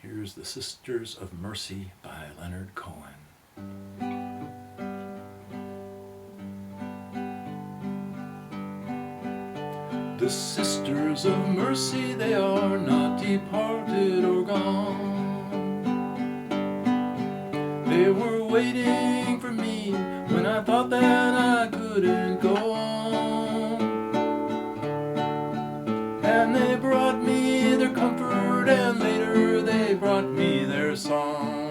Here's The Sisters of Mercy by Leonard Cohen. The Sisters of Mercy, they are not departed or gone. They were waiting for me when I thought that I couldn't go on. And they brought me their comfort, and later they brought me their song.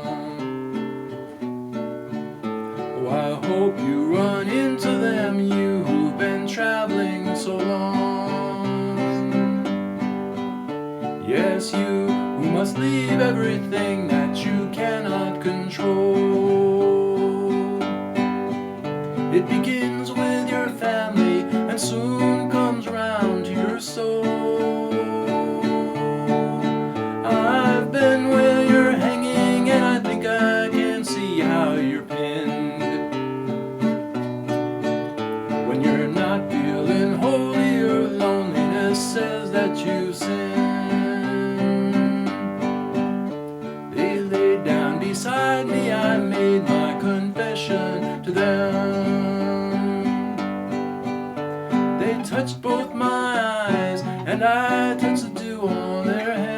Oh, I hope you run into them, you who've been traveling so long. Yes, you who must leave everything that you cannot control. It begins with your family and soon comes round to your soul. I've been where you're hanging and I think I can see how you're pinned. When you're not feeling holy, your loneliness says that you sin. They laid down beside me, I made my confession to them. They touched both my eyes, and I touched the dew on their hand.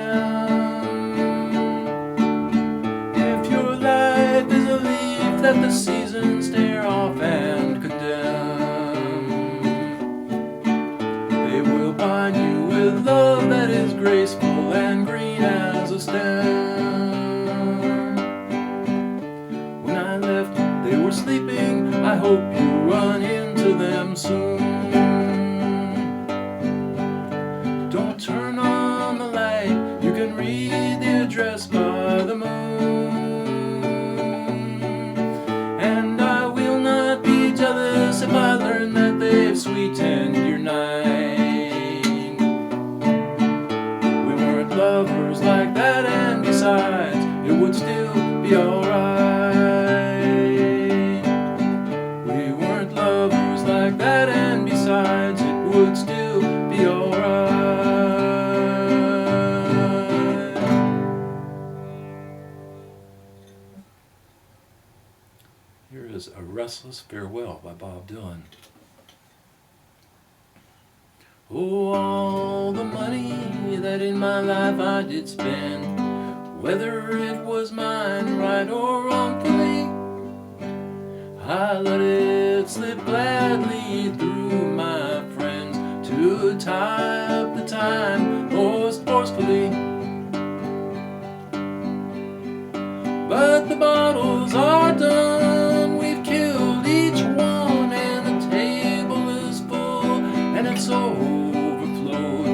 If your life is a leaf that the seasons tear off and condemn, they will bind you with love that is graceful and green as a stem. When I left, they were sleeping, I hope you run into them soon. Don't turn on the light, you can read the address by the moon. And I will not be jealous if I learn that they've sweetened your night. We weren't lovers like that, and besides, it would still be alright. We weren't lovers like that, and besides, it would still be alright. Here is A Restless Farewell by Bob Dylan. Oh, all the money that in my life I did spend, whether it was mine right or wrongfully, I let it slip gladly through my friends to tie up the time most forcefully. But the bottles are done, we've killed each one, and the table is full, and it's overflowed,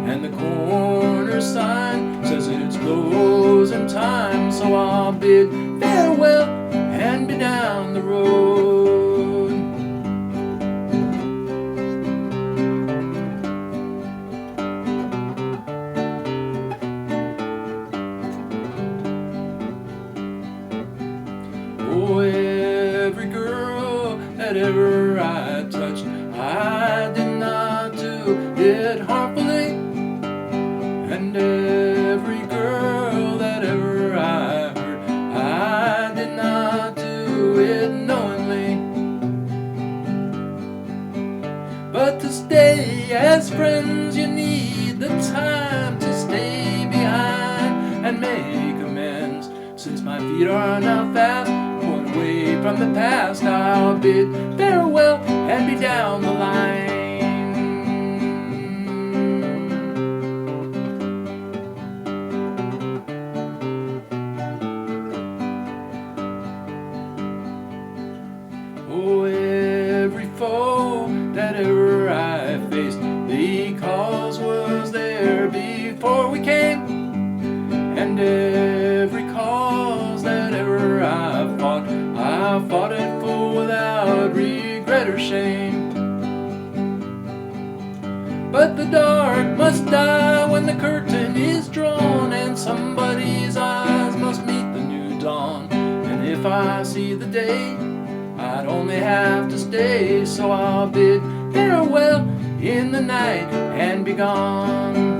and the corner sign says it's closing time. So I'll bid farewell and be down the road. Oh, every girl that ever I touched, I did not do it harmfully. And every girl that ever I hurt, I did not do it knowingly. But to stay as friends, you need the time to stay behind and make amends. Since my feet are now fast, going away from the past, I'll bid farewell and be down the line. Oh, every foe that ever I faced, the cause was there before we came. And every cause that ever I fought it full without regret or shame. But the dark must die when the curtain is drawn, and somebody's eyes must meet the new dawn. And if I see the day, I'd only have to stay. So I'll bid farewell in the night and be gone.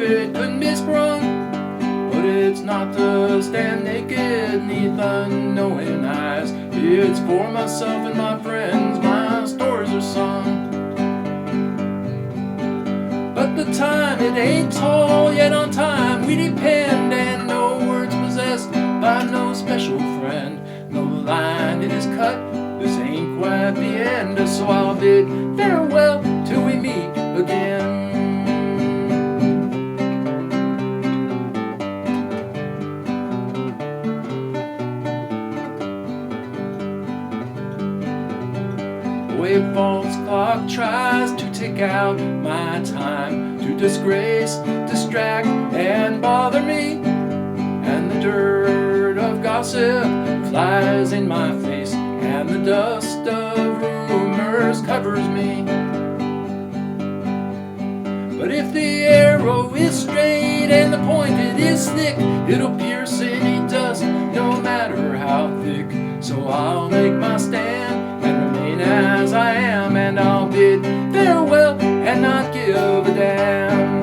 it couldn't be sprung. But it's not to stand naked neath unknowing eyes. It's for myself and my friends, my stories are sung. But the time, it ain't tall, yet on time we depend, and no words possessed by no special friend. No line it is cut, this ain't quite the end. So I'll bid farewell till we meet again. A false clock tries to take out my time, to disgrace, distract, and bother me. And the dirt of gossip flies in my face, and the dust of rumors covers me. But if the arrow is straight and the point it is thick, it'll pierce any dust, no matter how thick. So I'll make my stand and remain as I am, and I'll bid farewell and not give a damn.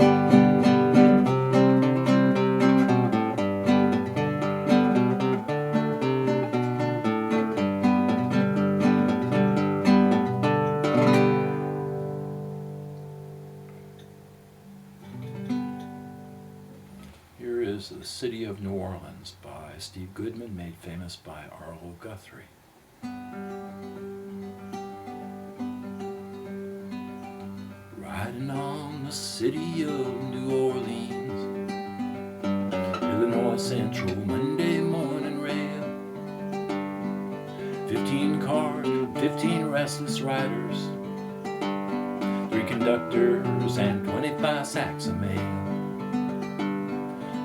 Here is The City of New Orleans by Steve Goodman, made famous by Arlo Guthrie. Riding on the city of New Orleans, Illinois Central Monday morning rail. 15 cars, 15 restless riders, 3 conductors and 25 sacks of mail.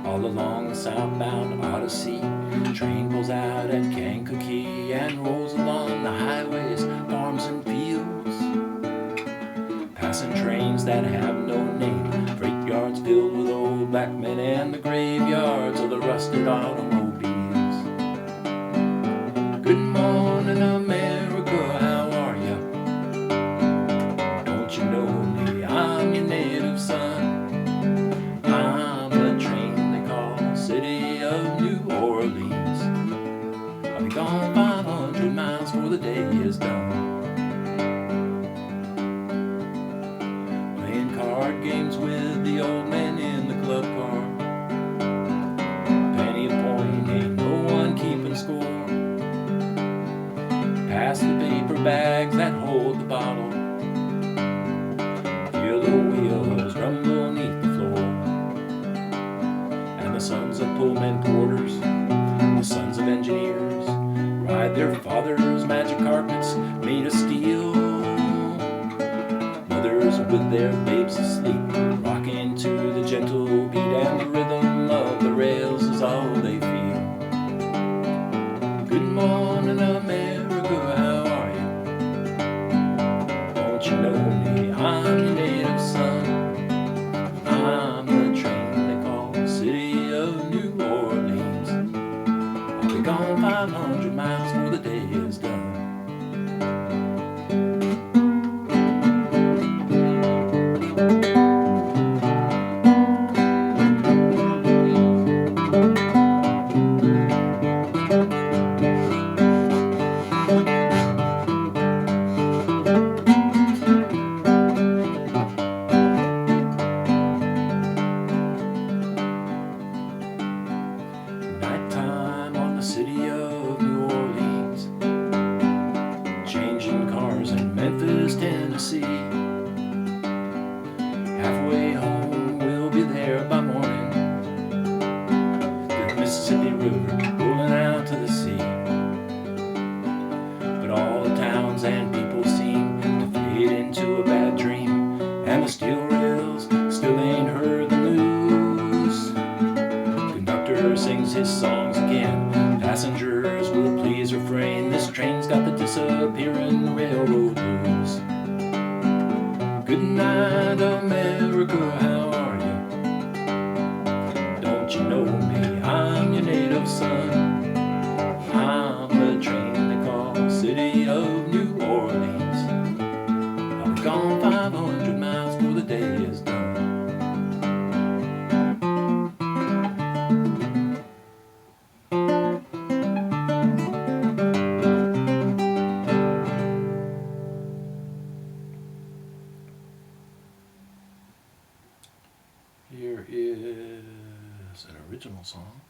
All along the southbound Odyssey, train pulls out at Kankakee and rolls along the highways, farms and fields, passing trains that have no name, freight yards filled with old black men, and the graveyards of the rusted automobiles. Good morning, America, how are ya? Don't you know me? I'm your native son. I'm the train they call City of New Orleans. I'll be gone 500 miles before the day is done. Card games with the old men in the club car. Penny a point, ain't no one keeping score. Pass the paper bags that hold the bottle. Feel the wheels rumble neath the floor. And the sons of pullmen porters, the sons of engineers, ride their fathers' magic carpets made of steel. With their babes asleep, rocking to the gentle beat, and the rhythm of the rails is all they feel. Good morning, America, how are you? Don't you know me? I'm your native son. I'm the train they call City of New Orleans. I'll be gone 500 miles before the day is done. Nighttime on the city of New Orleans, changing cars in Memphis, Tennessee. Halfway home, we'll be there by morning. The Mississippi River rolling out to the sea. But all the towns and people seem to fade into a bad dream, and the steel rails still ain't heard the news. Conductor sings his songs again. Passengers will please refrain. This train's got the disappearing railroad blues. Good night, America, how are you? Don't you know me? I'm your native son. I'm the train they call City of New Orleans. I'll be gone 500 miles before the day is done. Here is an original song.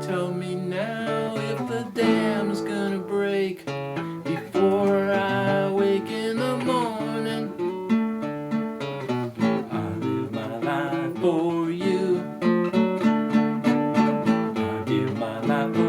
Tell me now if the dam's gonna break before I wake in the morning. I live my life for you. I give my life for